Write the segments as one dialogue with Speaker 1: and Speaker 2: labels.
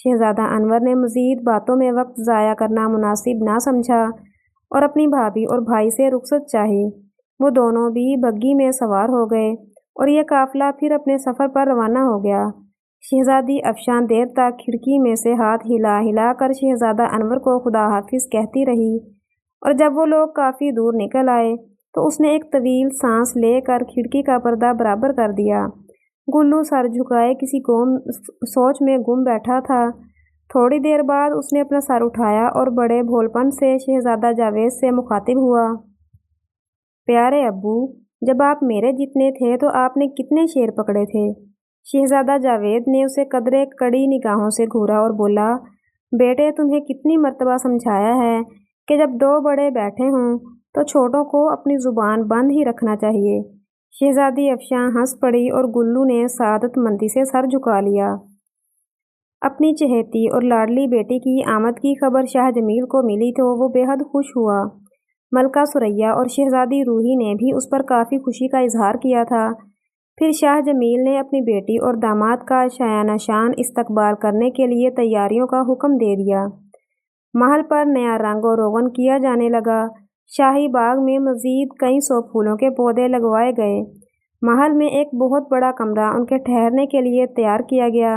Speaker 1: شہزادہ انور نے مزید باتوں میں وقت ضائع کرنا مناسب نہ سمجھا اور اپنی بھابھی اور بھائی سے رخصت چاہی۔ وہ دونوں بھی بگی میں سوار ہو گئے اور یہ قافلہ پھر اپنے سفر پر روانہ ہو گیا۔ شہزادی افشاں دیر تک کھڑکی میں سے ہاتھ ہلا ہلا کر شہزادہ انور کو خدا حافظ کہتی رہی، اور جب وہ لوگ کافی دور نکل آئے تو اس نے ایک طویل سانس لے کر کھڑکی کا پردہ برابر کر دیا۔ گلو سر جھکائے کسی سوچ میں گم بیٹھا تھا۔ تھوڑی دیر بعد اس نے اپنا سر اٹھایا اور بڑے بھولپن سے شہزادہ جاوید سے مخاطب ہوا۔ پیارے ابو، جب آپ میرے جتنے تھے تو آپ نے کتنے شیر پکڑے تھے؟ شہزادہ جاوید نے اسے قدرے کڑی نگاہوں سے گھورا اور بولا، بیٹے تمہیں کتنی مرتبہ سمجھایا ہے کہ جب دو بڑے بیٹھے ہوں تو چھوٹوں کو اپنی زبان بند ہی رکھنا چاہیے۔ شہزادی افشاں ہنس پڑی اور گلو نے سعادت مندی سے سر جھکا لیا۔ اپنی چہیتی اور لاڈلی بیٹی کی آمد کی خبر شاہ جمیل کو ملی تو وہ بے حد خوش ہوا۔ ملکہ ثریا اور شہزادی روحی نے بھی اس پر کافی خوشی کا اظہار کیا تھا۔ پھر شاہ جمیل نے اپنی بیٹی اور داماد کا شایانہ شان استقبال کرنے کے لیے تیاریوں کا حکم دے دیا۔ محل پر نیا رنگ و روغن کیا جانے لگا۔ شاہی باغ میں مزید کئی سو پھولوں کے پودے لگوائے گئے۔ محل میں ایک بہت بڑا کمرہ ان کے ٹھہرنے کے لیے تیار کیا گیا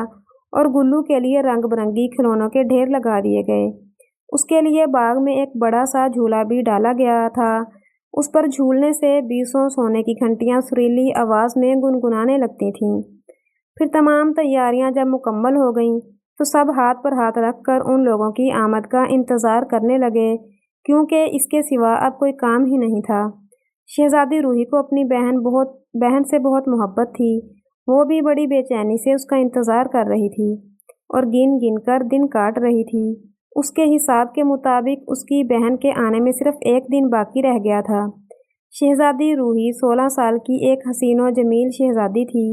Speaker 1: اور گلو کے لیے رنگ برنگی کھلونوں کے ڈھیر لگا دیے گئے۔ اس کے لیے باغ میں ایک بڑا سا جھولا بھی ڈالا گیا تھا۔ اس پر جھولنے سے بیسوں سونے کی گھنٹیاں سریلی آواز میں گنگنانے لگتی تھیں۔ پھر تمام تیاریاں جب مکمل ہو گئیں تو سب ہاتھ پر ہاتھ رکھ کر ان لوگوں کی آمد کا انتظار کرنے لگے، کیونکہ اس کے سوا اب کوئی کام ہی نہیں تھا۔ شہزادی روحی کو اپنی بہن سے بہت محبت تھی۔ وہ بھی بڑی بے چینی سے اس کا انتظار کر رہی تھی اور گن گن کر دن کاٹ رہی تھی۔ اس کے حساب کے مطابق اس کی بہن کے آنے میں صرف ایک دن باقی رہ گیا تھا۔ شہزادی روحی 16 سال کی ایک حسین و جمیل شہزادی تھی۔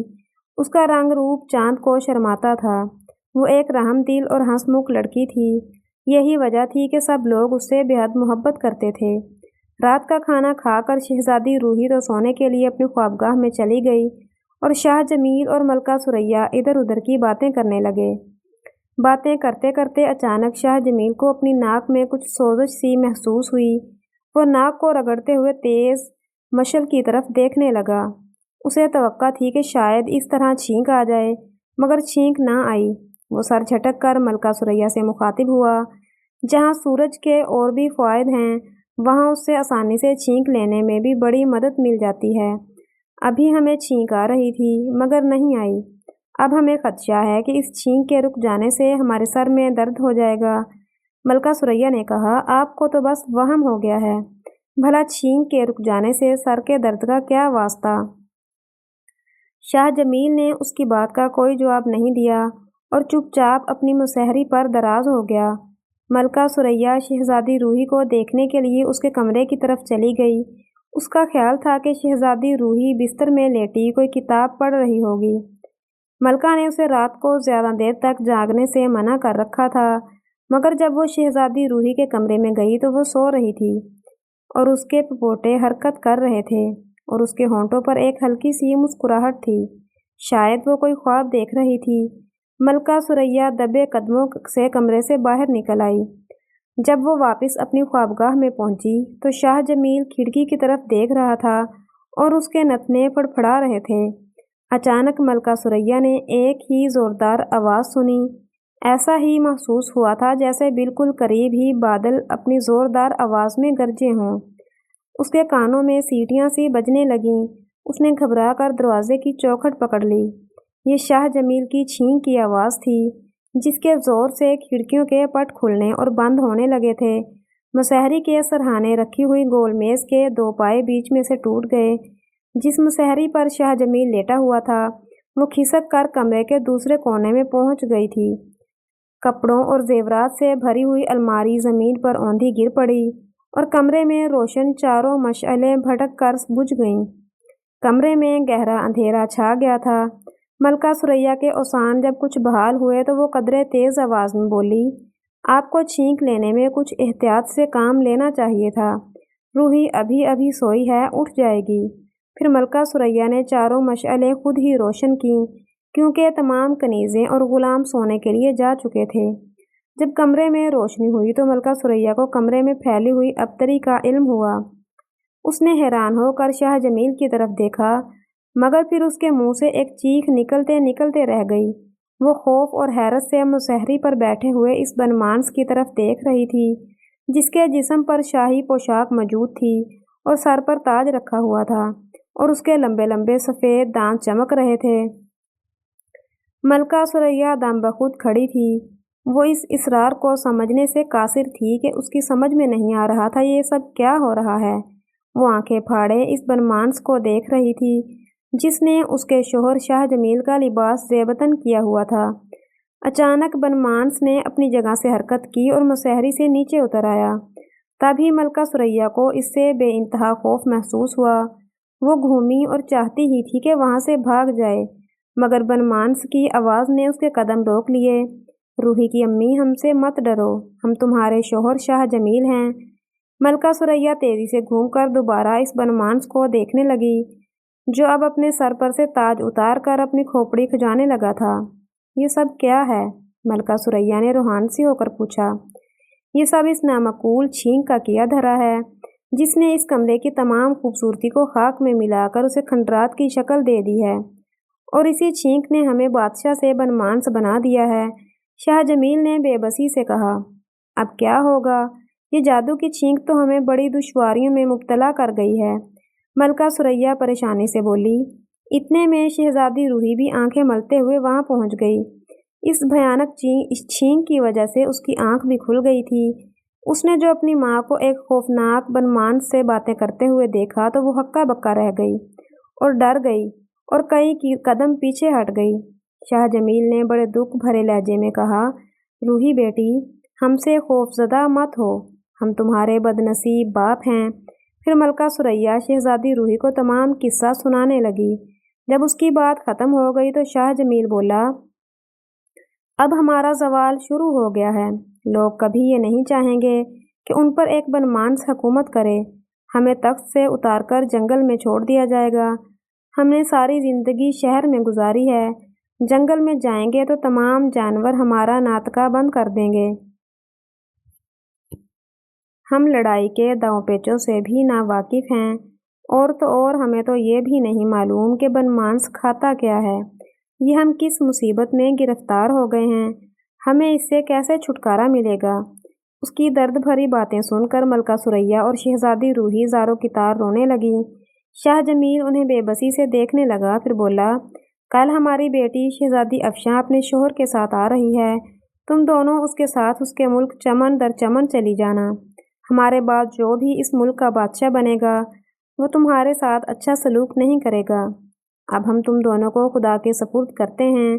Speaker 1: اس کا رنگ روپ چاند کو شرماتا تھا۔ وہ ایک رحم دل اور ہنس مکھ لڑکی تھی۔ یہی وجہ تھی کہ سب لوگ اس سے بے حد محبت کرتے تھے۔ رات کا کھانا کھا کر شہزادی روحی تو سونے کے لیے اپنی خوابگاہ میں چلی گئی اور شاہ جمیل اور ملکہ ثریا ادھر ادھر کی باتیں کرنے لگے۔ باتیں کرتے کرتے اچانک شاہ جمیل کو اپنی ناک میں کچھ سوزش سی محسوس ہوئی۔ وہ ناک کو رگڑتے ہوئے تیز مشعل کی طرف دیکھنے لگا۔ اسے توقع تھی کہ شاید اس طرح چھینک آ جائے، مگر چھینک نہ آئی۔ وہ سر جھٹک کر ملکہ ثریا سے مخاطب ہوا، جہاں سورج کے اور بھی فوائد ہیں وہاں اس سے آسانی سے چھینک لینے میں بھی بڑی مدد مل جاتی ہے۔ ابھی ہمیں چھینک آ رہی تھی مگر نہیں آئی۔ اب ہمیں خدشہ ہے کہ اس چھینک کے رک جانے سے ہمارے سر میں درد ہو جائے گا۔ ملکہ ثریا نے کہا، آپ کو تو بس وہم ہو گیا ہے، بھلا چھینک کے رک جانے سے سر کے درد کا کیا واسطہ؟ شاہ جمیل نے اس کی بات کا کوئی جواب نہیں دیا اور چپ چاپ اپنی مسہری پر دراز ہو گیا۔ ملکہ ثریا شہزادی روحی کو دیکھنے کے لیے اس کے کمرے کی طرف چلی گئی۔ اس کا خیال تھا کہ شہزادی روحی بستر میں لیٹی کوئی کتاب پڑھ رہی ہوگی۔ ملکہ نے اسے رات کو زیادہ دیر تک جاگنے سے منع کر رکھا تھا، مگر جب وہ شہزادی روحی کے کمرے میں گئی تو وہ سو رہی تھی اور اس کے پپوٹے حرکت کر رہے تھے اور اس کے ہونٹوں پر ایک ہلکی سی مسکراہٹ تھی۔ شاید وہ کوئی خواب دیکھ رہی تھی۔ ملکہ ثریا دبے قدموں سے کمرے سے باہر نکل آئی۔ جب وہ واپس اپنی خوابگاہ میں پہنچی تو شاہ جمیل کھڑکی کی طرف دیکھ رہا تھا اور اس کے نتنے پھڑپھڑا رہے تھے۔ اچانک ملکہ ثریا نے ایک ہی زوردار آواز سنی۔ ایسا ہی محسوس ہوا تھا جیسے بالکل قریب ہی بادل اپنی زوردار آواز میں گرجے ہوں۔ اس کے کانوں میں سیٹیاں سی بجنے لگیں۔ اس نے گھبرا کر دروازے کی چوکھٹ پکڑ لی۔ یہ شاہ جمیل کی چھینک کی آواز تھی، جس کے زور سے کھڑکیوں کے پٹ کھلنے اور بند ہونے لگے تھے۔ مسہری کے سرہانے رکھی ہوئی گول میز کے 2 پائے بیچ میں سے ٹوٹ گئے۔ جس مسہری پر شاہ جمیل لیٹا ہوا تھا وہ کھسک کر کمرے کے دوسرے کونے میں پہنچ گئی تھی۔ کپڑوں اور زیورات سے بھری ہوئی الماری زمین پر اوندھی گر پڑی اور کمرے میں روشن چاروں مشعلیں بھٹک کر بجھ گئیں۔ کمرے میں گہرا اندھیرا چھا گیا تھا۔ ملکہ ثریا کے اوسان جب کچھ بحال ہوئے تو وہ قدرے تیز آواز میں بولی، آپ کو چھینک لینے میں کچھ احتیاط سے کام لینا چاہیے تھا۔ روحی ابھی ابھی سوئی ہے، اٹھ جائے گی۔ پھر ملکہ ثریا نے چاروں مشعلیں خود ہی روشن کیں۔ کیونکہ تمام کنیزیں اور غلام سونے کے لیے جا چکے تھے۔ جب کمرے میں روشنی ہوئی تو ملکہ ثریا کو کمرے میں پھیلی ہوئی ابتری کا علم ہوا۔ اس نے حیران ہو کر شاہ جمیل کی طرف دیکھا، مگر پھر اس کے منہ سے ایک چیخ نکلتے نکلتے رہ گئی۔ وہ خوف اور حیرت سے مسہری پر بیٹھے ہوئے اس بنمانس کی طرف دیکھ رہی تھی، جس کے جسم پر شاہی پوشاک موجود تھی اور سر پر تاج رکھا ہوا تھا، اور اس کے لمبے لمبے سفید دانت چمک رہے تھے۔ ملکہ ثریا دم بخود کھڑی تھی۔ وہ اس اسرار کو سمجھنے سے قاصر تھی کہ اس کی سمجھ میں نہیں آ رہا تھا یہ سب کیا ہو رہا ہے۔ وہ آنکھیں پھاڑے اس بنمانس کو دیکھ رہی تھی، جس نے اس کے شوہر شاہ جمیل کا لباس زیبتن کیا ہوا تھا۔ اچانک بنمانس نے اپنی جگہ سے حرکت کی اور مسہری سے نیچے اتر آیا۔ تبھی ملکہ ثریا کو اس سے بے انتہا خوف محسوس ہوا۔ وہ گھومی اور چاہتی ہی تھی کہ وہاں سے بھاگ جائے، مگر بنمانس کی آواز نے اس کے قدم روک لیے۔ روحی کی امی، ہم سے مت ڈرو، ہم تمہارے شوہر شاہ جمیل ہیں۔ ملکہ ثریا تیزی سے گھوم کر دوبارہ اس بنمانس کو دیکھنے لگی، جو اب اپنے سر پر سے تاج اتار کر اپنی کھوپڑی کھجانے لگا تھا۔ یہ سب کیا ہے؟ ملکہ ثریا نے روحان سی ہو کر پوچھا۔ یہ سب اس نامعقول چھینک کا کیا دھرا ہے، جس نے اس کمرے کی تمام خوبصورتی کو خاک میں ملا کر اسے کھنڈرات کی شکل دے دی ہے، اور اسی چھینک نے ہمیں بادشاہ سے بنمانس بنا دیا ہے۔ شاہ جمیل نے بے بسی سے کہا۔ اب کیا ہوگا؟ یہ جادو کی چھینک تو ہمیں بڑی دشواریوں میں مبتلا کر گئی ہے، ملکہ ثریا پریشانی سے بولی۔ اتنے میں شہزادی روحی بھی آنکھیں ملتے ہوئے وہاں پہنچ گئی۔ اس بھیانک چھینک کی وجہ سے اس کی آنکھ بھی کھل گئی تھی۔ اس نے جو اپنی ماں کو ایک خوفناک بنمانس سے باتیں کرتے ہوئے دیکھا تو وہ ہکا بکا رہ گئی اور ڈر گئی اور کئی قدم پیچھے ہٹ گئی۔ شاہ جمیل نے بڑے دکھ بھرے لہجے میں کہا، روحی بیٹی، ہم سے خوفزدہ مت ہو، ہم تمہارے بدنصیب باپ ہیں۔ پھر ملکہ ثریا شہزادی روحی کو تمام قصہ سنانے لگی۔ جب اس کی بات ختم ہو گئی تو شاہ جمیل بولا، اب ہمارا زوال شروع ہو گیا ہے۔ لوگ کبھی یہ نہیں چاہیں گے کہ ان پر ایک بنمانس حکومت کرے۔ ہمیں تخت سے اتار کر جنگل میں چھوڑ دیا جائے گا۔ ہم نے ساری زندگی شہر میں گزاری ہے، جنگل میں جائیں گے تو تمام جانور ہمارا ناطقہ بند کر دیں گے۔ ہم لڑائی کے داؤں پیچوں سے بھی ناواقف ہیں، اور تو اور ہمیں تو یہ بھی نہیں معلوم کہ بنمانس کھاتا کیا ہے۔ یہ ہم کس مصیبت میں گرفتار ہو گئے ہیں، ہمیں اس سے کیسے چھٹکارا ملے گا؟ اس کی درد بھری باتیں سن کر ملکہ ثریا اور شہزادی روحی زاروں کی طار رونے لگی۔ شاہ جمیل انہیں بے بسی سے دیکھنے لگا، پھر بولا، کل ہماری بیٹی شہزادی افشاں اپنے شوہر کے ساتھ آ رہی ہے، تم دونوں اس کے ساتھ اس کے ملک چمن در چمن چلی جانا۔ ہمارے بعد جو بھی اس ملک کا بادشاہ بنے گا وہ تمہارے ساتھ اچھا سلوک نہیں کرے گا۔ اب ہم تم دونوں کو خدا کے سپرد کرتے ہیں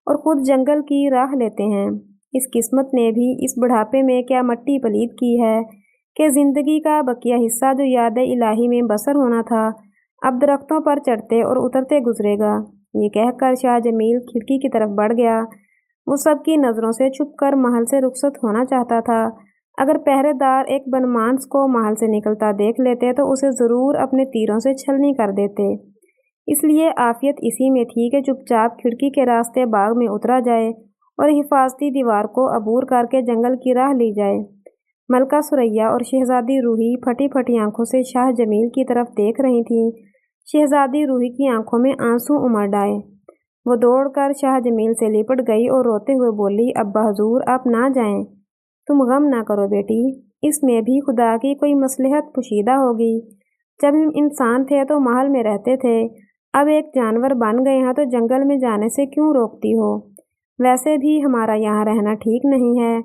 Speaker 1: اور خود جنگل کی راہ لیتے ہیں۔ اس قسمت نے بھی اس بڑھاپے میں کیا مٹی پلید کی ہے کہ زندگی کا بقیہ حصہ جو یاد الہی میں بسر ہونا تھا اب درختوں پر چڑھتے اور اترتے گزرے گا۔ یہ کہہ کر شاہ جمیل کھڑکی کی طرف بڑھ گیا۔ وہ سب کی نظروں سے چھپ کر محل سے رخصت ہونا چاہتا تھا۔ اگر پہرے دار ایک بنمانس کو محل سے نکلتا دیکھ لیتے تو اسے ضرور اپنے تیروں سے چھلنی کر دیتے۔ اس لیے عافیت اسی میں تھی کہ چپ چاپ کھڑکی کے راستے باغ میں اترا جائے اور حفاظتی دیوار کو عبور کر کے جنگل کی راہ لی جائے۔ ملکہ ثریا اور شہزادی روحی پھٹی پھٹی آنکھوں سے شاہ جمیل کی طرف دیکھ رہی تھیں۔ شہزادی روحی کی آنکھوں میں آنسو امڈ آئے۔ وہ دوڑ کر شاہ جمیل سے لپٹ گئی اور روتے ہوئے بولی، ابا حضور، آپ نہ جائیں، تم غم نہ کرو بیٹی، اس میں بھی خدا کی کوئی مصلحت پوشیدہ ہوگی۔ جب ہم انسان تھے تو محل میں رہتے تھے، اب ایک جانور بن گئے ہیں تو جنگل میں جانے سے کیوں روکتی ہو؟ ویسے بھی ہمارا یہاں رہنا ٹھیک نہیں ہے۔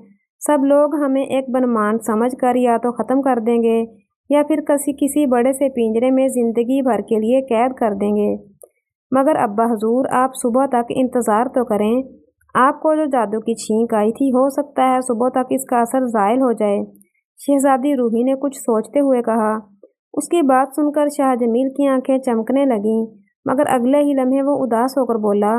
Speaker 1: سب لوگ ہمیں ایک بنمانس سمجھ کر یا تو ختم کر دیں گے یا پھر کسی بڑے سے پنجرے میں زندگی بھر کے لیے قید کر دیں گے۔ مگر ابا حضور، آپ صبح تک انتظار تو کریں، آپ کو جو جادو کی چھینک آئی تھی ہو سکتا ہے صبح تک اس کا اثر زائل ہو جائے۔ شہزادی روحی نے کچھ سوچتے ہوئے کہا۔ اس کی بات سن کر شاہ جمیل کی آنکھیں چمکنے لگیں، مگر اگلے ہی لمحے وہ اداس ہو کر بولا،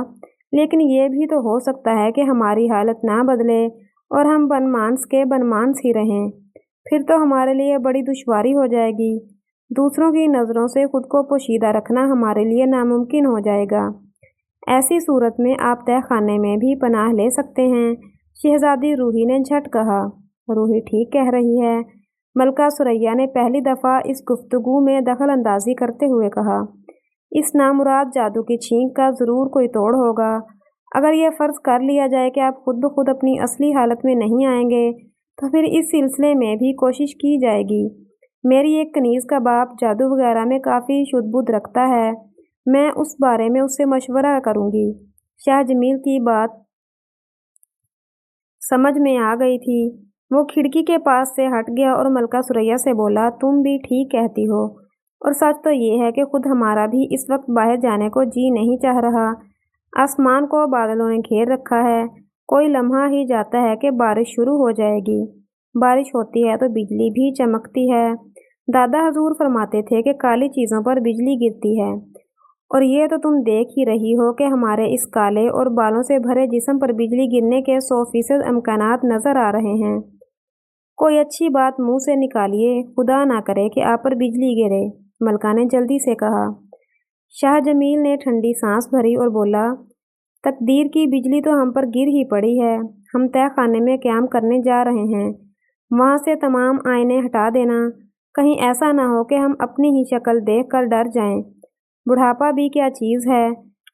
Speaker 1: لیکن یہ بھی تو ہو سکتا ہے کہ ہماری حالت نہ بدلے اور ہم بنمانس کے بنمانس ہی رہیں، پھر تو ہمارے لیے بڑی دشواری ہو جائے گی۔ دوسروں کی نظروں سے خود کو پوشیدہ رکھنا ہمارے لیے ناممکن ہو جائے گا۔ ایسی صورت میں آپ تہہ خانے میں بھی پناہ لے سکتے ہیں۔ شہزادی روحی نے جھٹ کہا۔ روحی ٹھیک کہہ رہی ہے، ملکہ ثریا نے پہلی دفعہ اس گفتگو میں دخل اندازی کرتے ہوئے کہا۔ اس نامراد جادو کی چھینک کا ضرور کوئی توڑ ہوگا۔ اگر یہ فرض کر لیا جائے کہ آپ خود بخود اپنی اصلی حالت میں نہیں آئیں گے تو پھر اس سلسلے میں بھی کوشش کی جائے گی۔ میری ایک کنیز کا باپ جادو وغیرہ میں کافی شدھ بدھ رکھتا ہے، میں اس بارے میں اس سے مشورہ کروں گی۔ شاہ جمیل کی بات سمجھ میں آ گئی تھی۔ وہ کھڑکی کے پاس سے ہٹ گیا اور ملکہ ثریا سے بولا، تم بھی ٹھیک کہتی ہو، اور سچ تو یہ ہے کہ خود ہمارا بھی اس وقت باہر جانے کو جی نہیں چاہ رہا۔ آسمان کو بادلوں نے گھیر رکھا ہے، کوئی لمحہ ہی جاتا ہے کہ بارش شروع ہو جائے گی۔ بارش ہوتی ہے تو بجلی بھی چمکتی ہے۔ دادا حضور فرماتے تھے کہ کالی چیزوں پر بجلی گرتی ہے، اور یہ تو تم دیکھ ہی رہی ہو کہ ہمارے اس کالے اور بالوں سے بھرے جسم پر بجلی گرنے کے 100% امکانات نظر آ رہے ہیں۔ کوئی اچھی بات منہ سے نکالیے، خدا نہ کرے کہ آپ پر بجلی گرے، ملکہ نے جلدی سے کہا۔ شاہ جمیل نے ٹھنڈی سانس بھری اور بولا، تقدیر کی بجلی تو ہم پر گر ہی پڑی ہے۔ ہم تہہ خانے میں قیام کرنے جا رہے ہیں، وہاں سے تمام آئینے ہٹا دینا، کہیں ایسا نہ ہو کہ ہم اپنی ہی شکل دیکھ کر ڈر جائیں۔ بڑھاپا بھی کیا چیز ہے،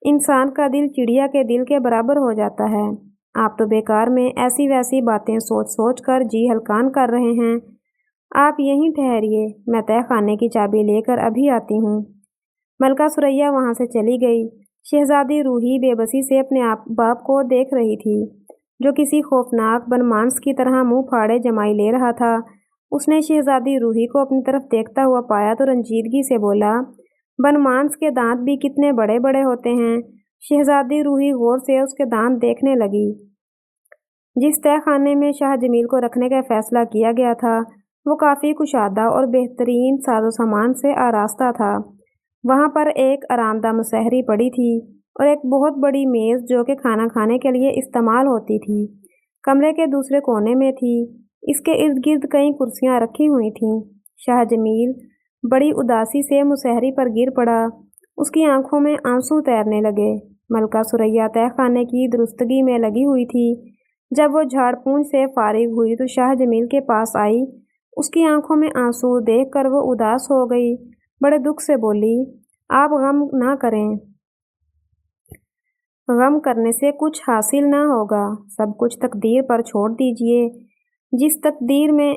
Speaker 1: انسان کا دل چڑیا کے دل کے برابر ہو جاتا ہے۔ آپ تو بیکار میں ایسی ویسی باتیں سوچ سوچ کر جی ہلکان کر رہے ہیں۔ آپ یہیں ٹھہریے، میں تہہ خانے کی چابی لے کر ابھی آتی ہوں۔ ملکہ ثریا وہاں سے چلی گئی۔ شہزادی روحی بے بسی سے اپنے باپ کو دیکھ رہی تھی، جو کسی خوفناک بنمانس کی طرح منہ پھاڑے جمائی لے رہا تھا۔ اس نے شہزادی روحی کو اپنی طرف دیکھتا ہوا پایا تو رنجیدگی سے بولا، بنمانس کے دانت بھی کتنے بڑے بڑے ہوتے ہیں۔ شہزادی روحی غور سے اس کے دانت دیکھنے لگی۔ جس تہہ خانے میں شاہ جمیل کو رکھنے کا فیصلہ کیا گیا تھا وہ کافی کشادہ اور بہترین ساز و سامان سے آراستہ تھا۔ وہاں پر ایک آرام دہ مسہری پڑی تھی اور ایک بہت بڑی میز جو کہ کھانا کھانے کے لیے استعمال ہوتی تھی، کمرے کے دوسرے کونے میں تھی۔ اس کے ارد گرد کئی کرسیاں رکھی ہوئی تھیں۔ شاہ جمیل بڑی اداسی سے مسہری پر گر پڑا، اس کی آنکھوں میں آنسو تیرنے لگے۔ ملکہ ثریا تہہ خانے کی درستگی میں لگی ہوئی تھی۔ جب وہ جھاڑ پونچھ سے فارغ ہوئی تو شاہ جمیل کے پاس آئی۔ اس کی آنکھوں میں آنسو دیکھ کر وہ اداس ہو گئی، بڑے دکھ سے بولی، آپ غم نہ کریں، غم کرنے سے کچھ حاصل نہ ہوگا، سب کچھ تقدیر پر چھوڑ دیجیے۔ جس تقدیر میں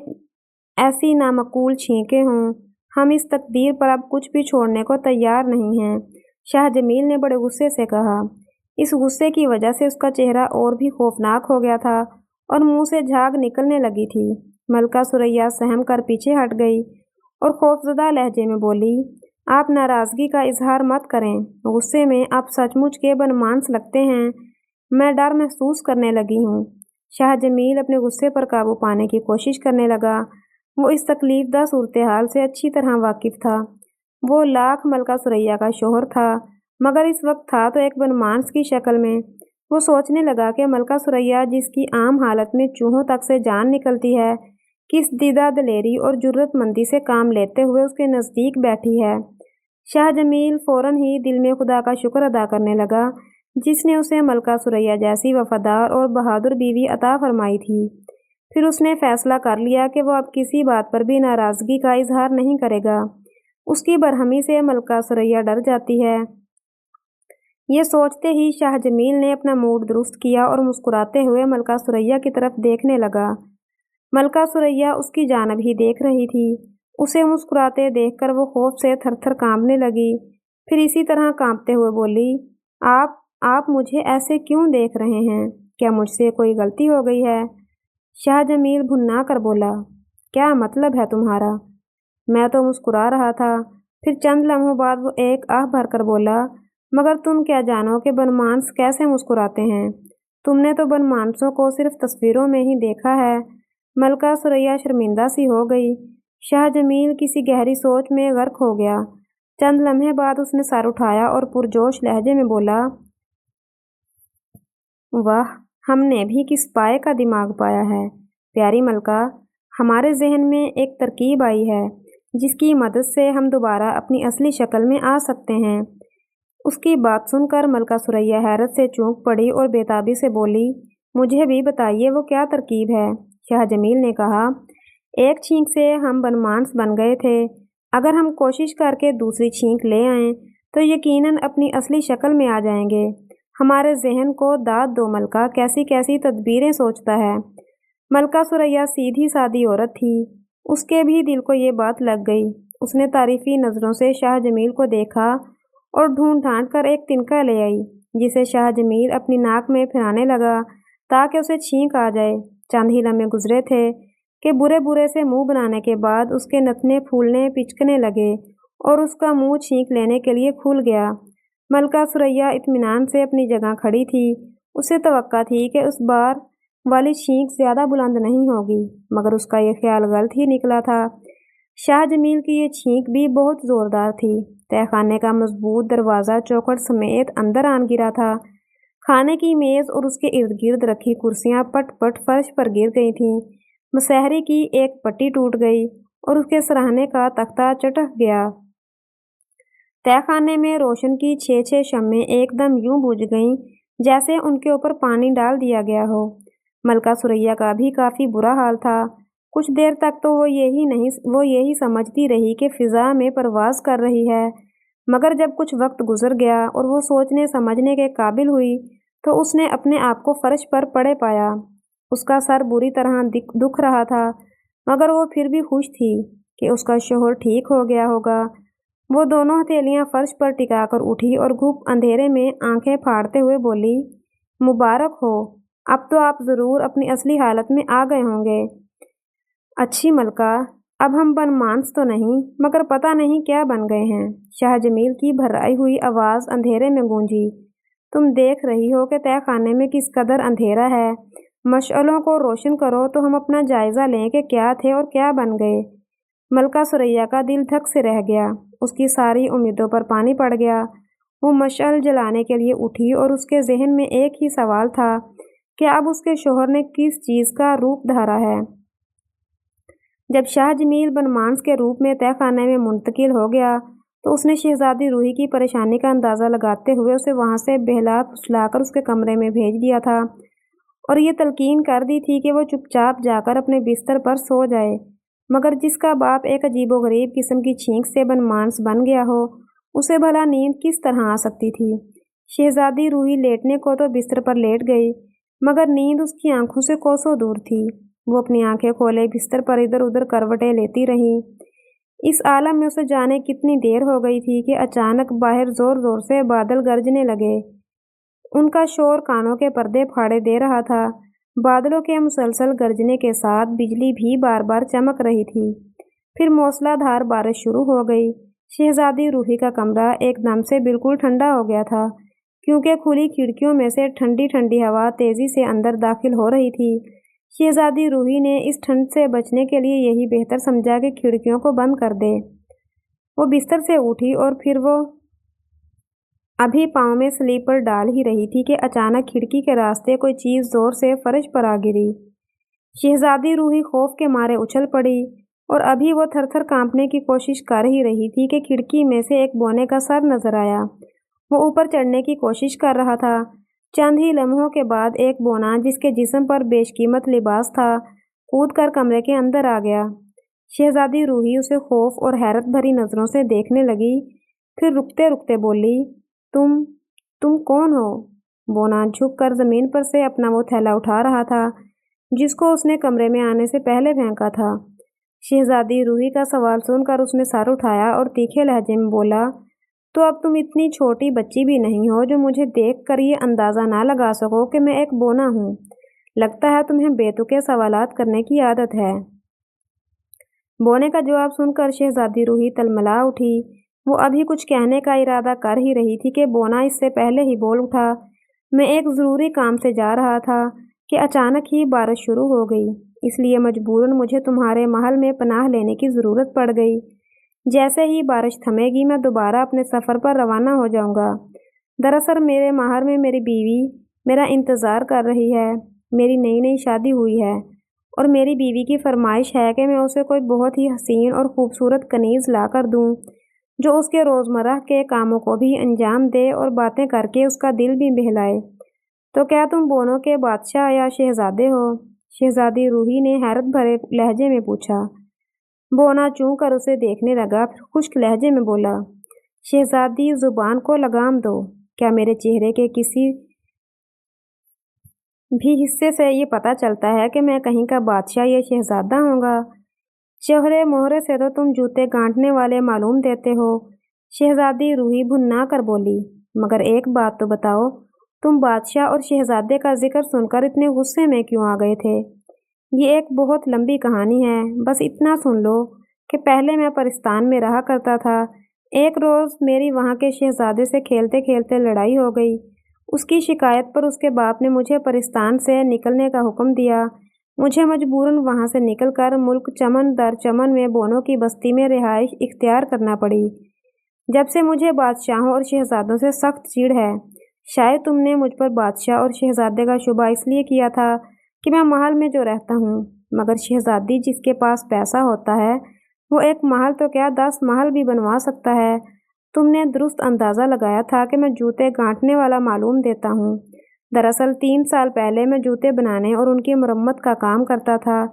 Speaker 1: ایسی نامعقول چھینکیں ہوں، ہم اس تقدیر پر اب کچھ بھی چھوڑنے کو تیار نہیں ہیں، شاہ جمیل نے بڑے غصے سے کہا۔ اس غصے کی وجہ سے اس کا چہرہ اور بھی خوفناک ہو گیا تھا اور منہ سے جھاگ نکلنے لگی تھی۔ ملکہ ثریا سہم کر پیچھے ہٹ گئی اور خوفزدہ لہجے میں بولی، آپ ناراضگی کا اظہار مت کریں، غصے میں آپ سچ مچ کے بنمانس لگتے ہیں، میں ڈر محسوس کرنے لگی ہوں۔ شاہ جمیل اپنے غصے پر قابو پانے کی کوشش کرنے لگا۔ وہ اس تکلیف دہ صورتحال سے اچھی طرح واقف تھا۔ وہ لاکھ ملکہ ثریا کا شوہر تھا، مگر اس وقت تھا تو ایک بنمانس کی شکل میں۔ وہ سوچنے لگا کہ ملکہ ثریا جس کی عام حالت میں چوہوں تک سے جان نکلتی ہے، کس دیدہ دلیری اور جرأت مندی سے کام لیتے ہوئے اس کے نزدیک بیٹھی ہے۔ شاہ جمیل فوراً ہی دل میں خدا کا شکر ادا کرنے لگا جس نے اسے ملکہ ثریا جیسی وفادار اور بہادر بیوی عطا فرمائی تھی۔ پھر اس نے فیصلہ کر لیا کہ وہ اب کسی بات پر بھی ناراضگی کا اظہار نہیں کرے گا۔ اس کی برہمی سے ملکہ ثریا ڈر جاتی ہے۔ یہ سوچتے ہی شاہ جمیل نے اپنا موڈ درست کیا اور مسکراتے ہوئے ملکہ ثریا کی طرف دیکھنے لگا۔ ملکہ ثریا اس کی جانب ہی دیکھ رہی تھی۔ اسے مسکراتے دیکھ کر وہ خوف سے تھر تھر کانپنے لگی، پھر اسی طرح کانپتے ہوئے بولی، آپ مجھے ایسے کیوں دیکھ رہے ہیں؟ کیا مجھ سے کوئی غلطی ہو گئی ہے؟ شاہ جمیل بھنا کر بولا، کیا مطلب ہے تمہارا؟ میں تو مسکرا رہا تھا۔ پھر چند لمحوں بعد وہ ایک آہ بھر کر بولا، مگر تم کیا جانو کہ بنمانس کیسے مسکراتے ہیں؟ تم نے تو بنمانسوں کو صرف تصویروں میں ہی دیکھا ہے۔ ملکہ ثریا شرمندہ سی ہو گئی۔ شاہ جمیل کسی گہری سوچ میں غرق ہو گیا۔ چند لمحے بعد اس نے سر اٹھایا اور پرجوش لہجے میں بولا، واہ، ہم نے بھی کس پائے کا دماغ پایا ہے۔ پیاری ملکہ، ہمارے ذہن میں ایک ترکیب آئی ہے جس کی مدد سے ہم دوبارہ اپنی اصلی شکل میں آ سکتے ہیں۔ اس کی بات سن کر ملکہ ثریا حیرت سے چونک پڑی اور بےتابی سے بولی، مجھے بھی بتائیے وہ کیا ترکیب ہے؟ شاہ جمیل نے کہا، ایک چھینک سے ہم بنمانس بن گئے تھے، اگر ہم کوشش کر کے دوسری چھینک لے آئیں تو یقیناً اپنی اصلی شکل میں آ جائیں گے۔ ہمارے ذہن کو داد دو ملکہ، کیسی کیسی تدبیریں سوچتا ہے۔ ملکہ ثریا سیدھی سادی عورت تھی، اس کے بھی دل کو یہ بات لگ گئی۔ اس نے تعریفی نظروں سے شاہ جمیل کو دیکھا اور ڈھونڈ ڈھانڈ کر ایک تنکا لے آئی، جسے شاہ جمیل اپنی ناک میں پھرانے لگا تاکہ اسے چھینک آ جائے۔ چند ہی لمحے گزرے تھے کہ برے برے سے منہ بنانے کے بعد اس کے نتنے پھولنے پچکنے لگے اور اس کا منہ چھینک لینے کے لیے کھل گیا۔ ملکہ ثریا اطمینان سے اپنی جگہ کھڑی تھی، اسے توقع تھی کہ اس بار والی چھینک زیادہ بلند نہیں ہوگی، مگر اس کا یہ خیال غلط ہی نکلا تھا۔ شاہ جمیل کی یہ چھینک بھی بہت زوردار تھی۔ تہہ خانے کا مضبوط دروازہ چوکھٹ سمیت اندر آن گرا تھا۔ کھانے کی میز اور اس کے ارد گرد رکھی کرسیاں پٹ پٹ فرش پر گر گئی تھیں۔ مسحری کی ایک پٹی ٹوٹ گئی اور اس کے سراہنے کا تختہ چٹک گیا۔ تہہ خانے میں روشن کی 6 شمعیں ایک دم یوں بجھ گئیں جیسے ان کے اوپر پانی ڈال دیا گیا ہو۔ ملکہ ثریا کا بھی کافی برا حال تھا۔ کچھ دیر تک تو وہ یہی سمجھتی رہی کہ فضا میں پرواز کر رہی ہے، مگر جب کچھ وقت گزر گیا اور وہ سوچنے سمجھنے کے قابل ہوئی تو اس نے اپنے آپ کو فرش پر پڑے پایا۔ اس کا سر بری طرح دکھ رہا تھا، مگر وہ پھر بھی خوش تھی کہ اس کا شوہر ٹھیک ہو گیا ہوگا۔ وہ دونوں ہتھیلیاں فرش پر ٹکا کر اٹھی اور گھپ اندھیرے میں آنکھیں پھاڑتے ہوئے بولی، مبارک ہو، اب تو آپ ضرور اپنی اصلی حالت میں آ گئے ہوں گے۔ اچھی ملکہ، اب ہم بنمانس تو نہیں، مگر پتہ نہیں کیا بن گئے ہیں۔ شاہ جمیل کی بھرائی ہوئی آواز اندھیرے میں گونجی، تم دیکھ رہی ہو کہ تہہ خانے میں کس قدر اندھیرا ہے، مشعلوں کو روشن کرو تو ہم اپنا جائزہ لیں کہ کیا تھے اور کیا بن گئے۔ ملکہ ثریا کا دل دھک سے رہ گیا، اس کی ساری امیدوں پر پانی پڑ گیا۔ وہ مشعل جلانے کے لیے اٹھی اور اس کے ذہن میں ایک ہی سوال تھا کہ اب اس کے شوہر نے کس چیز کا روپ دھارا ہے۔ جب شاہ جمیل بنمانس کے روپ میں تہہ خانے میں منتقل ہو گیا تو اس نے شہزادی روحی کی پریشانی کا اندازہ لگاتے ہوئے اسے وہاں سے بہلا پھسلا کر اس کے کمرے میں بھیج دیا تھا اور یہ تلقین کر دی تھی کہ وہ چپ چاپ جا کر اپنے بستر پر سو جائے، مگر جس کا باپ ایک عجیب و غریب قسم کی چھینک سے بنمانس بن گیا ہو، اسے بھلا نیند کس طرح آ سکتی تھی؟ شہزادی روحی لیٹنے کو تو بستر پر لیٹ گئی، مگر نیند اس کی آنکھوں سے کوسوں دور تھی۔ وہ اپنی آنکھیں کھولے بستر پر ادھر ادھر کروٹیں لیتی رہی۔ اس عالم میں اسے جانے کتنی دیر ہو گئی تھی کہ اچانک باہر زور زور سے بادل گرجنے لگے۔ ان کا شور کانوں کے پردے پھاڑے دے رہا تھا۔ بادلوں کے مسلسل گرجنے کے ساتھ بجلی بھی بار بار چمک رہی تھی۔ پھر موسلا دھار بارش شروع ہو گئی۔ شہزادی روحی کا کمرہ ایک دم سے بالکل ٹھنڈا ہو گیا تھا، کیونکہ کھلی کھڑکیوں میں سے ٹھنڈی ٹھنڈی ہوا تیزی سے اندر داخل ہو رہی تھی۔ شہزادی روحی نے اس ٹھنڈ سے بچنے کے لیے یہی بہتر سمجھا کہ کھڑکیوں کو بند کر دے۔ وہ بستر سے اٹھی اور پھر وہ ابھی پاؤں میں سلیپر ڈال ہی رہی تھی کہ اچانک کھڑکی کے راستے کوئی چیز زور سے فرش پر آ گری۔ شہزادی روحی خوف کے مارے اچھل پڑی اور ابھی وہ تھر تھر کانپنے کی کوشش کر ہی رہی تھی کہ کھڑکی میں سے ایک بونے کا سر نظر آیا۔ وہ اوپر چڑھنے کی کوشش کر رہا تھا۔ چند ہی لمحوں کے بعد ایک بونا جس کے جسم پر بیش قیمت لباس تھا کود کر کمرے کے اندر آ گیا۔ شہزادی روحی اسے خوف اور حیرت بھری نظروں سے دیکھنے لگی، پھر رکتے رکتے بولی، تم کون ہو؟ بونا جھک کر زمین پر سے اپنا وہ تھیلا اٹھا رہا تھا جس کو اس نے کمرے میں آنے سے پہلے پھینکا تھا۔ شہزادی روحی کا سوال سن کر اس نے سر اٹھایا اور تیکھے لہجے میں بولا، تو اب تم اتنی چھوٹی بچی بھی نہیں ہو جو مجھے دیکھ کر یہ اندازہ نہ لگا سکو کہ میں ایک بونا ہوں۔ لگتا ہے تمہیں بے تکے سوالات کرنے کی عادت ہے۔ بونے کا جواب سن کر شہزادی روحی تلملا اٹھی۔ وہ ابھی کچھ کہنے کا ارادہ کر ہی رہی تھی کہ بونا اس سے پہلے ہی بول اٹھا، میں ایک ضروری کام سے جا رہا تھا کہ اچانک ہی بارش شروع ہو گئی، اس لیے مجبوراً مجھے تمہارے محل میں پناہ لینے کی ضرورت پڑ گئی۔ جیسے ہی بارش تھمے گی میں دوبارہ اپنے سفر پر روانہ ہو جاؤں گا۔ دراصل میرے محل میں میری بیوی میرا انتظار کر رہی ہے۔ میری نئی شادی ہوئی ہے اور میری بیوی کی فرمائش ہے کہ میں اسے کوئی بہت ہی حسین اور خوبصورت کنیز لا کر دوں جو اس کے روزمرہ کے کاموں کو بھی انجام دے اور باتیں کر کے اس کا دل بھی بہلائے۔ تو کیا تم بونوں کے بادشاہ یا شہزادے ہو؟ شہزادی روحی نے حیرت بھرے لہجے میں پوچھا۔ بونا چون کر اسے دیکھنے لگا، پھر خشک لہجے میں بولا، شہزادی زبان کو لگام دو، کیا میرے چہرے کے کسی بھی حصے سے یہ پتہ چلتا ہے کہ میں کہیں کا بادشاہ یا شہزادہ ہوں گا؟ چہرے مہرے سے تو تم جوتے گانٹنے والے معلوم دیتے ہو۔ شہزادی روحی بھنا کر بولی، مگر ایک بات تو بتاؤ، تم بادشاہ اور شہزادے کا ذکر سن کر اتنے غصے میں کیوں آ گئے تھے؟ یہ ایک بہت لمبی کہانی ہے، بس اتنا سن لو کہ پہلے میں پرستان میں رہا کرتا تھا۔ ایک روز میری وہاں کے شہزادے سے کھیلتے کھیلتے لڑائی ہو گئی۔ اس کی شکایت پر اس کے باپ نے مجھے پرستان سے نکلنے کا حکم دیا۔ مجھے مجبوراً وہاں سے نکل کر ملک چمن در چمن میں بونوں کی بستی میں رہائش اختیار کرنا پڑی۔ جب سے مجھے بادشاہوں اور شہزادوں سے سخت چڑ ہے۔ شاید تم نے مجھ پر بادشاہ اور شہزادے کا شبہ اس لیے کیا تھا کہ میں محل میں جو رہتا ہوں، مگر شہزادی جس کے پاس پیسہ ہوتا ہے وہ ایک محل تو کیا 10 محل بھی بنوا سکتا ہے۔ تم نے درست اندازہ لگایا تھا کہ میں جوتے گانٹنے والا معلوم دیتا ہوں۔ دراصل 3 سال پہلے میں جوتے بنانے اور ان کی مرمت کا کام کرتا تھا۔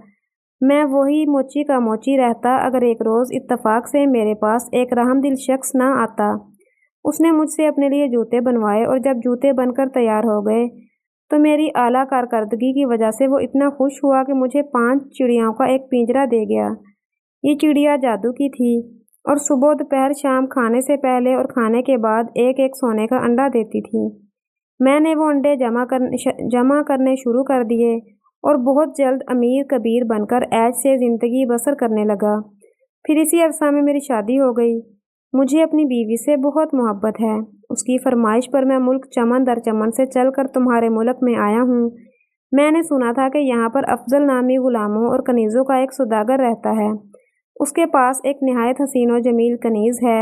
Speaker 1: میں وہی موچی کا موچی رہتا اگر ایک روز اتفاق سے میرے پاس ایک رحم دل شخص نہ آتا۔ اس نے مجھ سے اپنے لیے جوتے بنوائے اور جب جوتے بن کر تیار ہو گئے تو میری اعلیٰ کارکردگی کی وجہ سے وہ اتنا خوش ہوا کہ مجھے 5 چڑیاؤں کا ایک پنجرا دے گیا۔ یہ چڑیا جادو کی تھی اور صبح دوپہر شام کھانے سے پہلے اور کھانے کے بعد ایک ایک سونے کا انڈا دیتی تھی۔ میں نے وہ انڈے جمع کرنے شروع کر دیے اور بہت جلد امیر کبیر بن کر عیش سے زندگی بسر کرنے لگا۔ پھر اسی عرصہ میں میری شادی ہو گئی۔ مجھے اپنی بیوی سے بہت محبت ہے۔ اس کی فرمائش پر میں ملک چمن در چمن سے چل کر تمہارے ملک میں آیا ہوں۔ میں نے سنا تھا کہ یہاں پر افضل نامی غلاموں اور کنیزوں کا ایک سوداگر رہتا ہے۔ اس کے پاس ایک نہایت حسین و جمیل کنیز ہے۔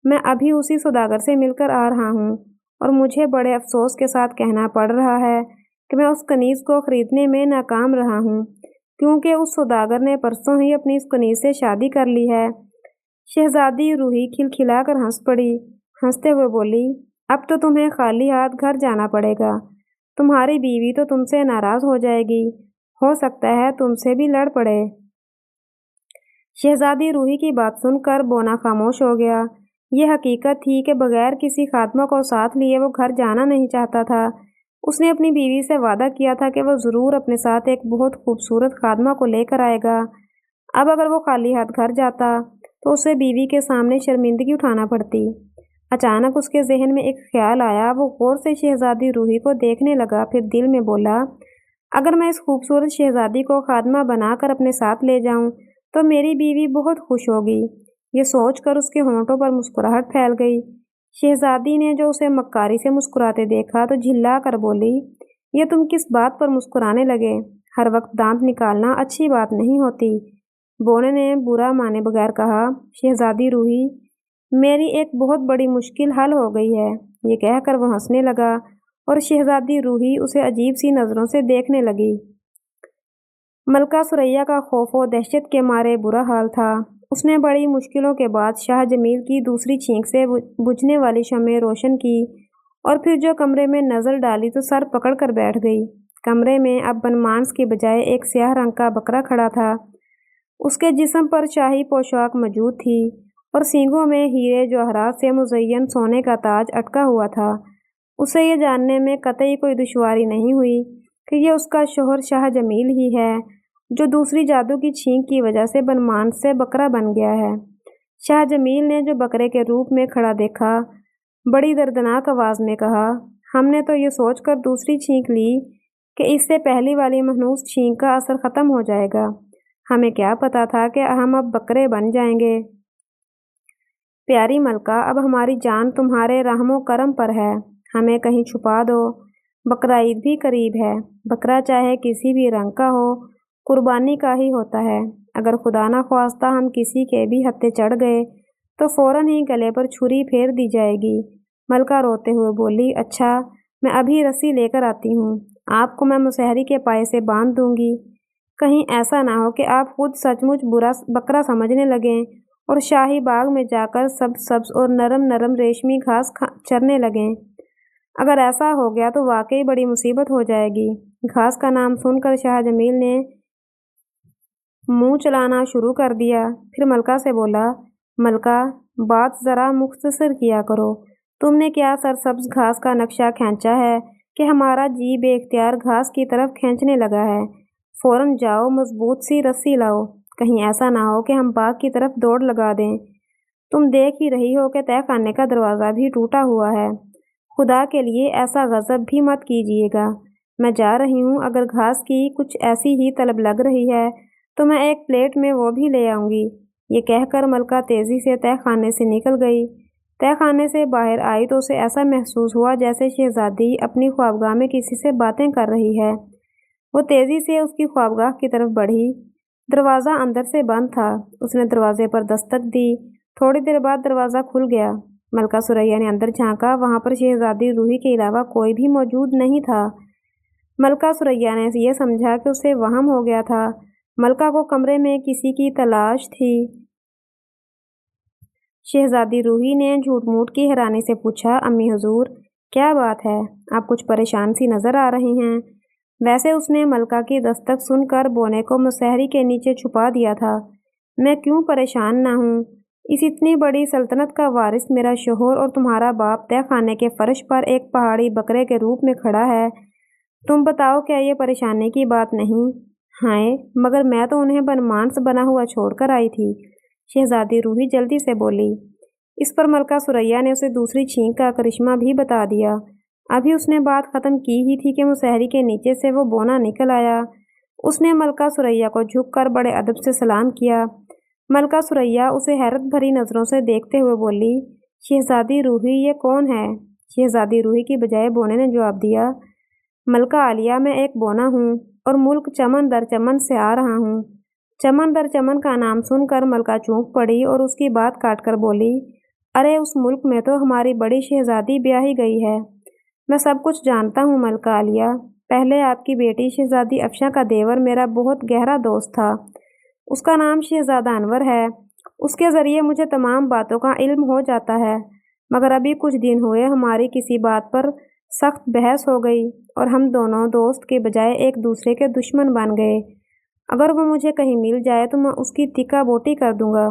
Speaker 1: میں ابھی اسی سوداگر سے مل کر آ رہا ہوں اور مجھے بڑے افسوس کے ساتھ کہنا پڑ رہا ہے کہ میں اس کنیز کو خریدنے میں ناکام رہا ہوں، کیونکہ اس سوداگر نے پرسوں ہی اپنی اس کنیز سے شادی کر لی ہے۔ شہزادی روحی کھلکھلا کر ہنس پڑی۔ ہنستے ہوئے بولی، اب تو تمہیں خالی ہاتھ گھر جانا پڑے گا۔ تمہاری بیوی تو تم سے ناراض ہو جائے گی، ہو سکتا ہے تم سے بھی لڑ پڑے۔ شہزادی روحی کی بات سن کر بونا خاموش ہو گیا۔ یہ حقیقت تھی کہ بغیر کسی خادمہ کو ساتھ لیے وہ گھر جانا نہیں چاہتا تھا۔ اس نے اپنی بیوی سے وعدہ کیا تھا کہ وہ ضرور اپنے ساتھ ایک بہت خوبصورت خادمہ کو لے کر آئے گا۔ اب اگر وہ خالی ہاتھ گھر جاتا تو اسے بیوی کے سامنے شرمندگی اٹھانا پڑتی۔ اچانک اس کے ذہن میں ایک خیال آیا۔ وہ غور سے شہزادی روحی کو دیکھنے لگا، پھر دل میں بولا، اگر میں اس خوبصورت شہزادی کو خادمہ بنا کر اپنے ساتھ لے جاؤں تو میری بیوی بہت خوش ہوگی۔ یہ سوچ کر اس کے ہونٹوں پر مسکراہٹ پھیل گئی۔ شہزادی نے جو اسے مکاری سے مسکراتے دیکھا تو جھلا کر بولی، یہ تم کس بات پر مسکرانے لگے؟ ہر وقت دانت نکالنا اچھی بات نہیں ہوتی۔ بونے نے برا مانے بغیر کہا، شہزادی روحی، میری ایک بہت بڑی مشکل حل ہو گئی ہے۔ یہ کہہ کر وہ ہنسنے لگا اور شہزادی روحی اسے عجیب سی نظروں سے دیکھنے لگی۔ ملکہ ثریا کا خوف و دہشت کے مارے برا حال تھا۔ اس نے بڑی مشکلوں کے بعد شاہ جمیل کی دوسری چھینک سے بجھنے والی شمع روشن کی اور پھر جو کمرے میں نظر ڈالی تو سر پکڑ کر بیٹھ گئی۔ کمرے میں اب بنمانس کی بجائے ایک سیاہ رنگ کا بکرا کھڑا تھا۔ اس کے جسم پر شاہی پوشاک موجود تھی اور سینگوں میں ہیرے جواہرات سے مزین سونے کا تاج اٹکا ہوا تھا۔ اسے یہ جاننے میں قطعی کوئی دشواری نہیں ہوئی کہ یہ اس کا شوہر شاہ جمیل ہی ہے، جو دوسری جادو کی چھینک کی وجہ سے بنمانس سے بکرا بن گیا ہے۔ شاہ جمیل نے جو بکرے کے روپ میں کھڑا دیکھا، بڑی دردناک آواز میں کہا، ہم نے تو یہ سوچ کر دوسری چھینک لی کہ اس سے پہلی والی محنوس چھینک کا اثر ختم ہو جائے گا۔ ہمیں کیا پتا تھا کہ ہم اب بکرے بن جائیں گے۔ پیاری ملکہ، اب ہماری جان تمہارے رحم و کرم پر ہے، ہمیں کہیں چھپا دو۔ بقرہ عید بھی قریب ہے۔ بکرا چاہے کسی بھی رنگ کا ہو، قربانی کا ہی ہوتا ہے۔ اگر خدا نہ خواستہ ہم کسی کے بھی ہتھے چڑھ گئے تو فوراً ہی گلے پر چھری پھیر دی جائے گی۔ ملکہ روتے ہوئے بولی، اچھا، میں ابھی رسی لے کر آتی ہوں، آپ کو میں مسہری کے پائے سے باندھ دوں گی۔ کہیں ایسا نہ ہو کہ آپ خود سچ مچ برا بکرا سمجھنے لگیں اور شاہی باغ میں جا کر سبز اور نرم نرم ریشمی گھاس چرنے لگیں۔ اگر ایسا ہو گیا تو واقعی بڑی مصیبت ہو جائے گی۔ گھاس کا نام سن کر شاہ جمیل نے منہ چلانا شروع کر دیا، پھر ملکہ سے بولا، ملکہ، بات ذرا مختصر کیا کرو۔ تم نے کیا سرسبز گھاس کا نقشہ کھینچا ہے کہ ہمارا جی بے اختیار گھاس کی طرف کھینچنے لگا ہے؟ فوراً جاؤ، مضبوط سی رسی لاؤ، کہیں ایسا نہ ہو کہ ہم باغ کی طرف دوڑ لگا دیں۔ تم دیکھ ہی رہی ہو کہ تہہ خانے کا دروازہ بھی ٹوٹا ہوا ہے۔ خدا کے لیے ایسا غضب بھی مت کیجیے گا۔ میں جا رہی ہوں، اگر گھاس کی کچھ ایسی ہی طلب لگ رہی ہے تو میں ایک پلیٹ میں وہ بھی لے آؤں گی۔ یہ کہہ کر ملکہ تیزی سے تہہ خانے سے نکل گئی۔ تہہ خانے سے باہر آئی تو اسے ایسا محسوس ہوا جیسے شہزادی اپنی خوابگاہ میں کسی سے باتیں کر رہی ہے۔ وہ تیزی سے اس کی خوابگاہ کی طرف بڑھی۔ دروازہ اندر سے بند تھا۔ اس نے دروازے پر دستک دی۔ تھوڑی دیر بعد دروازہ کھل گیا۔ ملکہ ثریا نے اندر جھانکا، وہاں پر شہزادی روحی کے علاوہ کوئی بھی موجود نہیں تھا۔ ملکہ ثریا نے یہ سمجھا کہ اسے وہم ہو گیا تھا۔ ملکہ کو کمرے میں کسی کی تلاش تھی۔ شہزادی روحی نے جھوٹ موٹ کی حیرانی سے پوچھا، امی حضور، کیا بات ہے؟ آپ کچھ پریشان سی نظر آ رہی ہیں۔ ویسے اس نے ملکہ کی دستک سن کر بونے کو مسہری کے نیچے چھپا دیا تھا۔ میں کیوں پریشان نہ ہوں؟ اس اتنی بڑی سلطنت کا وارث میرا شوہر اور تمہارا باپ تہہ خانے کے فرش پر ایک پہاڑی بکرے کے روپ میں کھڑا ہے۔ تم بتاؤ، کیا یہ پریشانی کی بات نہیں؟ ہائے، مگر میں تو انہیں بنمانس بنا ہوا چھوڑ کر آئی تھی، شہزادی روحی جلدی سے بولی۔ اس پر ملکہ ثریا نے اسے دوسری چھینک کا کرشمہ بھی بتا دیا۔ ابھی اس نے بات ختم کی ہی تھی کہ مسہری کے نیچے سے وہ بونا نکل آیا۔ اس نے ملکہ ثریا کو جھک کر بڑے ادب سے سلام کیا۔ ملکہ ثریا اسے حیرت بھری نظروں سے دیکھتے ہوئے بولی، شہزادی روحی، یہ کون ہے؟ شہزادی روحی کی بجائے بونے نے جواب دیا، ملکہ عالیہ، میں ایک بونا ہوں اور ملک چمن در چمن سے آ رہا ہوں۔ چمن در چمن کا نام سن کر ملکہ چونک پڑی اور اس کی بات کاٹ کر بولی، ارے اس ملک میں تو ہماری بڑی شہزادی بیاہی گئی ہے۔ میں سب کچھ جانتا ہوں ملکہ عالیہ۔ پہلے آپ کی بیٹی شہزادی افشاں کا دیور میرا بہت گہرا دوست تھا۔ اس کا نام شہزادہ انور ہے۔ اس کے ذریعے مجھے تمام باتوں کا علم ہو جاتا ہے، مگر ابھی کچھ دن ہوئے ہماری کسی بات پر سخت بحث ہو گئی اور ہم دونوں دوست کے بجائے ایک دوسرے کے دشمن بن گئے۔ اگر وہ مجھے کہیں مل جائے تو میں اس کی تکا بوٹی کر دوں گا۔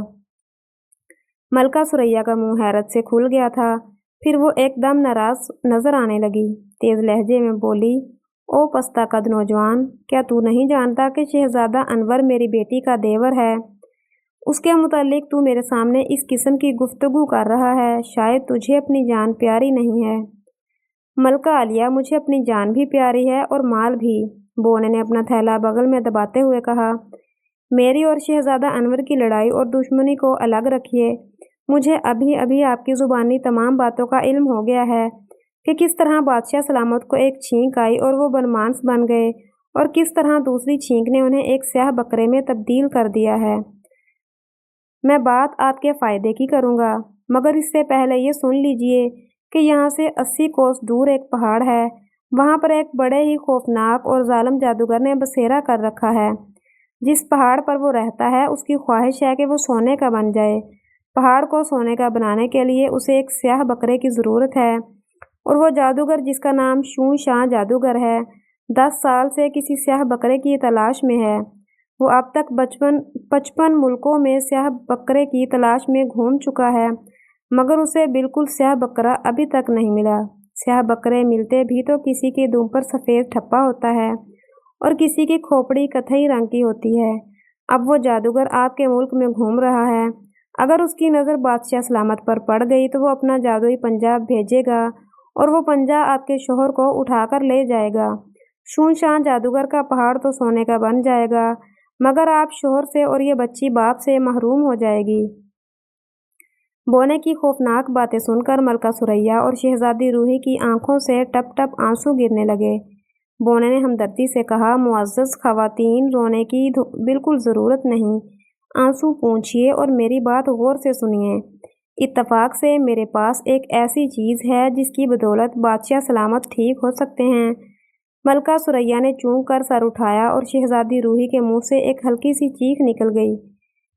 Speaker 1: ملکہ ثریا کا منہ حیرت سے کھل گیا تھا، پھر وہ ایک دم ناراض نظر آنے لگی۔ تیز لہجے میں بولی، او پستہ قد نوجوان، کیا تو نہیں جانتا کہ شہزادہ انور میری بیٹی کا دیور ہے؟ اس کے متعلق تو میرے سامنے اس قسم کی گفتگو کر رہا ہے، شاید تجھے اپنی جان پیاری نہیں ہے۔ ملکہ عالیہ، مجھے اپنی جان بھی پیاری ہے اور مال بھی، بونے نے اپنا تھیلا بغل میں دباتے ہوئے کہا۔ میری اور شہزادہ انور کی لڑائی اور دشمنی کو الگ رکھیے، مجھے ابھی ابھی آپ کی زبانی تمام باتوں کا علم ہو گیا ہے کہ کس طرح بادشاہ سلامت کو ایک چھینک آئی اور وہ بنمانس بن گئے، اور کس طرح دوسری چھینک نے انہیں ایک سیاہ بکرے میں تبدیل کر دیا ہے۔ میں بات آپ کے فائدے کی کروں گا، مگر اس سے پہلے یہ سن لیجئے کہ یہاں سے 80 کوس دور ایک پہاڑ ہے، وہاں پر ایک بڑے ہی خوفناک اور ظالم جادوگر نے بسیرا کر رکھا ہے۔ جس پہاڑ پر وہ رہتا ہے اس کی خواہش ہے کہ وہ سونے کا بن جائے۔ پہاڑ کو سونے کا بنانے کے لیے اسے ایک سیاہ بکرے کی ضرورت ہے، اور وہ جادوگر جس کا نام شوں شاہ جادوگر ہے 10 سال سے کسی سیاہ بکرے کی تلاش میں ہے۔ وہ اب تک 55 ملکوں میں سیاہ بکرے کی تلاش میں گھوم چکا ہے، مگر اسے بالکل سیاہ بکرا ابھی تک نہیں ملا۔ سیاہ بکرے ملتے بھی تو کسی کی دم پر سفید ٹھپا ہوتا ہے اور کسی کی کھوپڑی کتھئی رنگ کی ہوتی ہے۔ اب وہ جادوگر آپ کے ملک میں گھوم رہا ہے۔ اگر اس کی نظر بادشاہ سلامت پر پڑ گئی تو وہ اپنا جادوئی پنجہ بھیجے گا اور وہ پنجہ آپ کے شوہر کو اٹھا کر لے جائے گا۔ شوں شاہ جادوگر کا پہاڑ تو سونے کا بن جائے گا، مگر آپ شوہر سے اور یہ بچی باپ سے محروم ہو جائے گی۔ بونے کی خوفناک باتیں سن کر ملکہ ثریا اور شہزادی روحی کی آنکھوں سے ٹپ ٹپ آنسو گرنے لگے۔ بونے نے ہمدردی سے کہا، معزز خواتین، رونے کی بالکل ضرورت نہیں، آنسو پونچھئے اور میری بات غور سے سنیے۔ اتفاق سے میرے پاس ایک ایسی چیز ہے جس کی بدولت بادشاہ سلامت ٹھیک ہو سکتے ہیں۔ ملکہ ثریا نے چونک کر سر اٹھایا اور شہزادی روحی کے منہ سے ایک ہلکی سی چیخ نکل گئی۔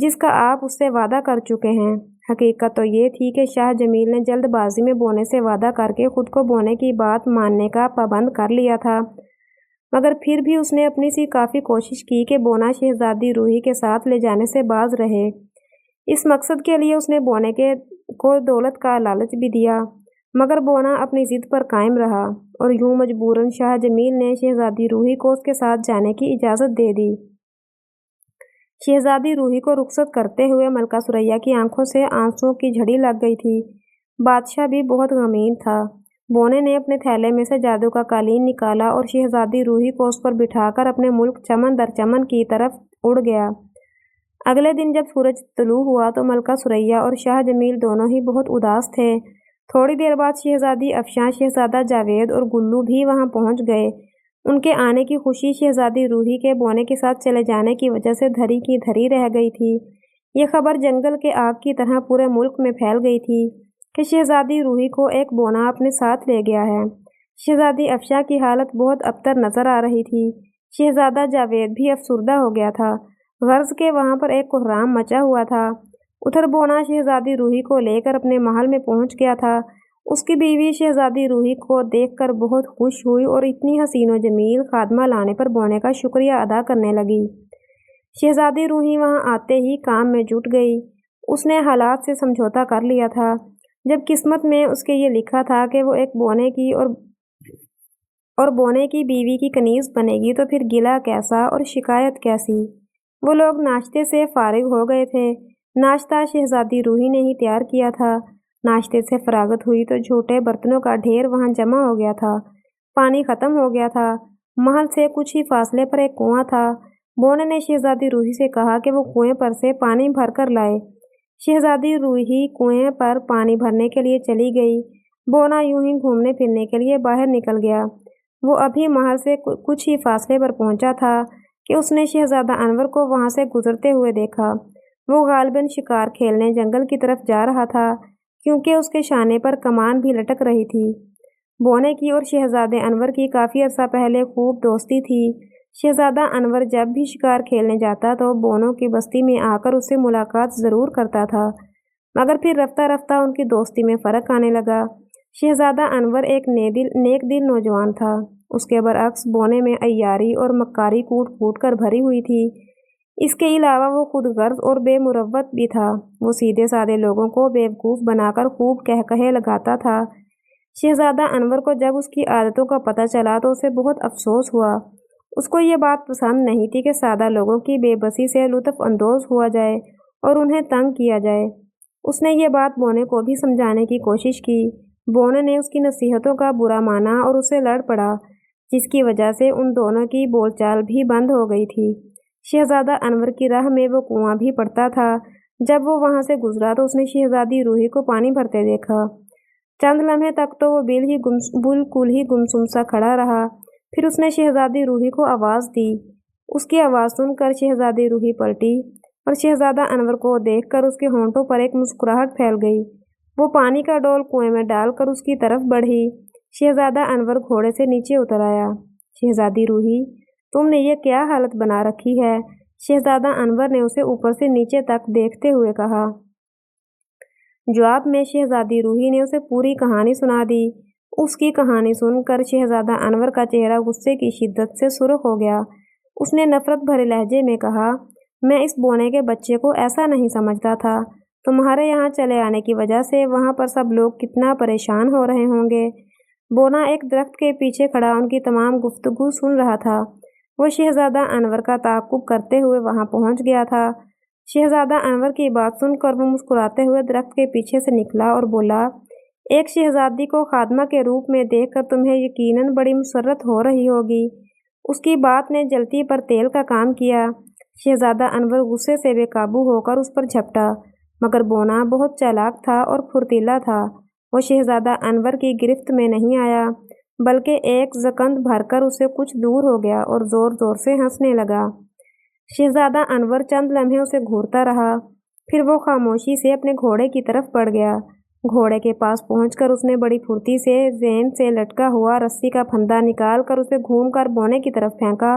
Speaker 1: جس کا آپ اس سے وعدہ کر چکے ہیں۔ حقیقت تو یہ تھی کہ شاہ جمیل نے جلد بازی میں بونے سے وعدہ کر کے خود کو بونے کی بات ماننے کا پابند کر لیا تھا، مگر پھر بھی اس نے اپنی سی کافی کوشش کی کہ بونا شہزادی روحی کے ساتھ لے جانے سے باز رہے۔ اس مقصد کے لیے اس نے بونے کو دولت کا لالچ بھی دیا، مگر بونا اپنی ضد پر قائم رہا، اور یوں مجبوراً شاہ جمیل نے شہزادی روحی کو اس کے ساتھ جانے کی اجازت دے دی۔ شہزادی روحی کو رخصت کرتے ہوئے ملکہ ثریا کی آنکھوں سے آنسوؤں کی جھڑی لگ گئی تھی۔ بادشاہ بھی بہت غمگین تھا۔ بونے نے اپنے تھیلے میں سے جادو کا قالین نکالا اور شہزادی روحی کو اس پر بٹھا کر اپنے ملک چمن در چمن کی طرف اڑ گیا۔ اگلے دن جب سورج طلوع ہوا تو ملکہ ثریا اور شاہ جمیل دونوں ہی بہت اداس تھے۔ تھوڑی دیر بعد شہزادی افشاں، شہزادہ جاوید اور گلو بھی وہاں پہنچ گئے۔ ان کے آنے کی خوشی شہزادی روحی کے بونے کے ساتھ چلے جانے کی وجہ سے دھری کی دھری رہ گئی تھی۔ یہ خبر جنگل کے آگ کی طرح پورے ملک میں پھیل گئی تھی کہ شہزادی روحی کو ایک بونا اپنے ساتھ لے گیا ہے۔ شہزادی افشاں کی حالت بہت ابتر نظر آ رہی تھی۔ شہزادہ جاوید بھی افسردہ ہو گیا تھا، غرض کہ وہاں پر ایک کوہرام مچا ہوا تھا۔ ادھر بونا شہزادی روحی کو لے کر اپنے محل میں پہنچ گیا تھا۔ اس کی بیوی شہزادی روحی کو دیکھ کر بہت خوش ہوئی اور اتنی حسین و جمیل خادمہ لانے پر بونے کا شکریہ ادا کرنے لگی۔ شہزادی روحی وہاں آتے ہی کام میں جٹ گئی۔ اس نے حالات سے سمجھوتا کر لیا تھا۔ جب قسمت میں اس کے یہ لکھا تھا کہ وہ ایک بونے کی اور بونے کی بیوی کی کنیز بنے گی تو پھر گلہ کیسا اور شکایت کیسی۔ وہ لوگ ناشتے سے فارغ ہو گئے تھے۔ ناشتہ شہزادی روحی نے ہی تیار کیا تھا۔ ناشتے سے فراغت ہوئی تو جھوٹے برتنوں کا ڈھیر وہاں جمع ہو گیا تھا۔ پانی ختم ہو گیا تھا۔ محل سے کچھ ہی فاصلے پر ایک کنواں تھا۔ بونے نے شہزادی روحی سے کہا کہ وہ کنویں پر سے پانی بھر کر لائے۔ شہزادی روحی کنویں پر پانی بھرنے کے لیے چلی گئی۔ بونا یوں ہی گھومنے پھرنے کے لیے باہر نکل گیا۔ وہ ابھی محل سے کچھ ہی فاصلے پر پہنچا تھا کہ اس نے شہزادہ انور کو وہاں سے گزرتے ہوئے دیکھا۔ وہ غالباً شکار کھیلنے جنگل کی طرف جا رہا تھا، کیونکہ اس کے شانے پر کمان بھی لٹک رہی تھی۔ بونے کی اور شہزادے انور کی کافی عرصہ پہلے خوب دوستی تھی۔ شہزادہ انور جب بھی شکار کھیلنے جاتا تو بونوں کی بستی میں آ کر اس سے ملاقات ضرور کرتا تھا، مگر پھر رفتہ رفتہ ان کی دوستی میں فرق آنے لگا۔ شہزادہ انور ایک نیک دل نوجوان تھا۔ اس کے برعکس بونے میں عیاری اور مکاری کوٹ کوٹ کر بھری ہوئی تھی۔ اس کے علاوہ وہ خود غرض اور بے مروت بھی تھا۔ وہ سیدھے سادے لوگوں کو بیوقوف بنا کر خوب کہے لگاتا تھا۔ شہزادہ انور کو جب اس کی عادتوں کا پتہ چلا تو اسے بہت افسوس ہوا۔ اس کو یہ بات پسند نہیں تھی کہ سادہ لوگوں کی بے بسی سے لطف اندوز ہوا جائے اور انہیں تنگ کیا جائے۔ اس نے یہ بات بونے کو بھی سمجھانے کی کوشش کی۔ بونے نے اس کی نصیحتوں کا برا مانا اور اسے لڑ پڑا، جس کی وجہ سے ان دونوں کی بول چال بھی بند ہو گئی تھی۔ شہزادہ انور کی راہ میں وہ کنواں بھی پڑتا تھا۔ جب وہ وہاں سے گزرا تو اس نے شہزادی روحی کو پانی بھرتے دیکھا۔ چند لمحے تک تو وہ بالکل ہی گمسم سا کھڑا رہا۔ پھر اس نے شہزادی روحی کو آواز دی۔ اس کی آواز سن کر شہزادی روحی پلٹی اور شہزادہ انور کو دیکھ کر اس کے ہونٹوں پر ایک مسکراہٹ پھیل گئی۔ وہ پانی کا ڈول کنویں میں ڈال کر اس کی طرف بڑھی۔ شہزادہ انور گھوڑے سے نیچے اتر آیا۔ شہزادی روحی، تم نے یہ کیا حالت بنا رکھی ہے؟ شہزادہ انور نے اسے اوپر سے نیچے تک دیکھتے ہوئے کہا۔ جواب میں شہزادی روحی نے اسے پوری کہانی سنا دی۔ اس کی کہانی سن کر شہزادہ انور کا چہرہ غصے کی شدت سے سرخ ہو گیا۔ اس نے نفرت بھرے لہجے میں کہا، میں اس بونے کے بچے کو ایسا نہیں سمجھتا تھا۔ تمہارے یہاں چلے آنے کی وجہ سے وہاں پر سب لوگ کتنا پریشان ہو رہے ہوں گے۔ بونا ایک درخت کے پیچھے کھڑا ان کی تمام گفتگو سن رہا تھا۔ وہ شہزادہ انور کا تعاقب کرتے ہوئے وہاں پہنچ گیا تھا۔ شہزادہ انور کی بات سن کر وہ مسکراتے ہوئے درخت کے پیچھے سے نکلا اور بولا، ایک شہزادی کو خادمہ کے روپ میں دیکھ کر تمہیں یقیناً بڑی مسرت ہو رہی ہوگی۔ اس کی بات نے جلتی پر تیل کا کام کیا۔ شہزادہ انور غصے سے بے قابو ہو کر اس پر جھپٹا، مگر بونا بہت چالاک تھا اور پھرتیلا تھا۔ وہ شہزادہ انور کی گرفت میں نہیں آیا، بلکہ ایک زکند بھر کر اسے کچھ دور ہو گیا اور زور زور سے ہنسنے لگا۔ شہزادہ انور چند لمحے اسے گھورتا رہا، پھر وہ خاموشی سے اپنے گھوڑے کی طرف بڑھ گیا۔ گھوڑے کے پاس پہنچ کر اس نے بڑی پھرتی سے زین سے لٹکا ہوا رسی کا پھندا نکال کر اسے گھوم کر بونے کی طرف پھینکا۔